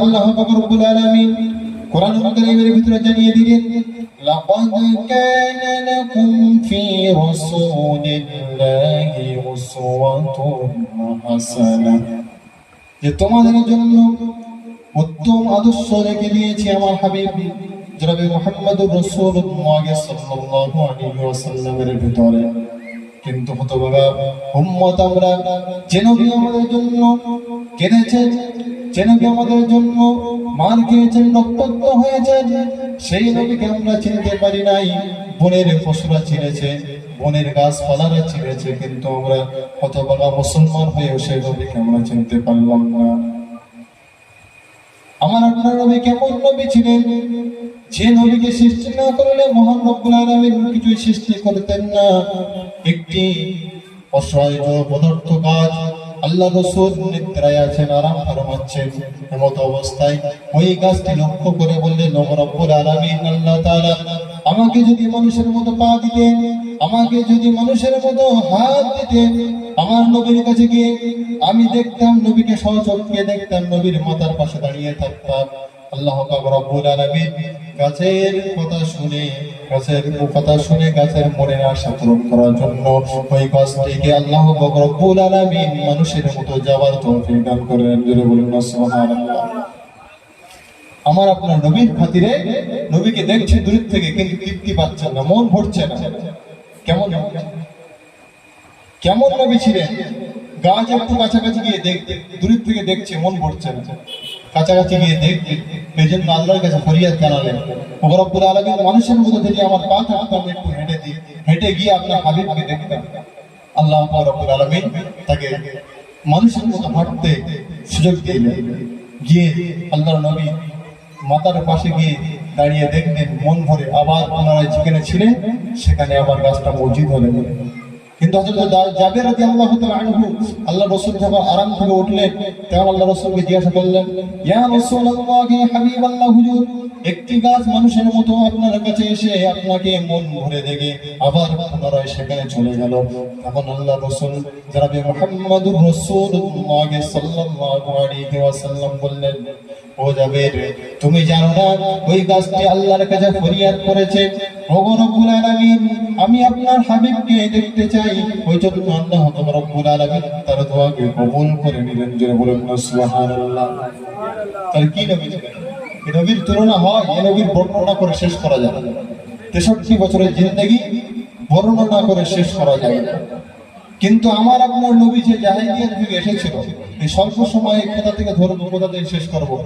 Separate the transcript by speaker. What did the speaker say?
Speaker 1: আল্লাহ পাক রব্বুল আলামিন কোরআনুল কারীমের ভিতরে জানিয়ে দিলেন, লাকাদ কানা লাকুম ফি রাসূলিল্লাহি উসওয়াতুন হাসানাহ, যে তোমাদের জন্য উত্তম আদর্শ রেখে দিয়েছি আমার হাবিব জনাবে মুহাম্মদুর রাসূলুল্লাহ সাল্লাল্লাহু আলাইহি ওয়াসাল্লামের ভিতরে। কিন্তু হতভাগা উম্মত আমরা, যে নবী আমাদের জন্য কেঁদেছেন, যে নবী আমাদের জন্য মার খেয়েছেন, রক্তাক্ত হয়েছেন, সেই নবীকে আমরা চিনতে পারি নাই। বনের পশুরা চিনেছে, বনের গাছপালারা চিনেছে, কিন্তু আমরা হতভাগা মুসলমান হয়েও সেই নবীকে আমরা চিনতে পারলাম না। আমার আপনার নবী কেমন নবী ছিলেন, যে নবীকে সৃষ্টি না করলে মহান রব্বুল আলামিন কিছুই সৃষ্টি করতেন না। একটি অসহায় পদার্থ গাছ, আল্লাহ রাসূল নিদ্রায় আছেন, আরাম ফরমাচ্ছেন, এমত অবস্থায় ওই গাছটি লক্ষ্য করে বললেন, ও রব্বুল আলামিন আল্লাহ তাআলা, আমাকে যদি মানুষের মতো পা দিতেন, আমাকে যদি মানুষের মতো হাত দিতেন, আমার নবীর কাছে গিয়ে আমি দেখতাম, নবীকে সচক্ষে দেখতাম, নবীর মাথার পাশে দাঁড়িয়ে থাকতাম। আল্লাহ পাক রব্বুল আলামিন গাছের কথা শুনে গাছের মনের আশা পূরণ করার জন্য ওই গাছটিকে আল্লাহ পাক রব্বুল আলামিন মানুষের মতো যাওয়ার তৌফিক দান করেন। জোরে বলুন না সুবহানাল্লাহ। আমার আপনার নবীর খাতিরে নবীকে দেখছে দূর থেকে, কিন্তু তৃপ্তি পাচ্ছেন না, মন ভরছে না। কেমন নবী ছিলেন? গাছ একটু কাছাকাছি গিয়ে দেখতে, দূর থেকে দেখছে, মন ভরছে না, কাছাকাছি গিয়ে দেখতে, এই জন্য আল্লাহর কাছে ফরিয়াদ জানালেন, ও রব্বুল আলামিন, মানুষের মতো যদি আমার পা থাকতো, আমি একটু হেঁটে গিয়ে আপনার হাবিবকে দেখতাম। আল্লাহ রব্বুল আলামিন তাকে মানুষের মতো হাঁটতে সুযোগ দিলেন। গিয়ে আল্লাহর নবী মাতার পাশে গিয়ে দাঁড়িয়ে দেখলেন, মন ভরে আবার পুনরায় যেখানে ছিলেন সেখানে আবার গাছটা মসজিদ হলেন। কিন্তু হযরত জাবের রাদিয়াল্লাহু তাআলা আনহু আল্লাহ রাসূল যখন আরাম থেকে উঠলেন, তখন আল্লাহ রাসূলকে জিজ্ঞাসা করলেন, ইয়া রাসূলুল্লাহ, হে হাবিবাল্লাহ, হুজুর, একটি গাছ মানুষের মতো আপনার কাছে এসে আপনাকে মন ভরে দেখে আবার পুনরায় সেখানে চলে গেল। তখন আল্লাহ রাসূল জনাবে মুহাম্মদুর রাসূলুল্লাহ সাল্লাল্লাহু আলাইহি ওয়াসাল্লাম বললেন, ও জাবের, তুমি জানো না ওই গাছটি আল্লাহর কাছে ফরিয়াদ করেছে, ও রব্বুল আলামিন, আমি আপনার হাবিবকে দেখতে চাই। ওই জন্য আল্লাহ রব্বুল আলামিন তার দোয়াকে কবুল করে নিলেন। জোরে বলুন না সুবহানাল্লাহ। তার কি নবী ছিলেন? এই নবীর তুলনা হয়, এই নবীর বর্ণনা করে শেষ করা যায় না। 63 বছরের জিন্দেগি বর্ণনা করে শেষ করা যায় না। কিন্তু আমার আপনার নবী যে জাহেলিয়াত যুগে এসেছিল, এই স্বল্প সময়ে কোথা থেকে ধরবো, কোথা থেকে শেষ করবো?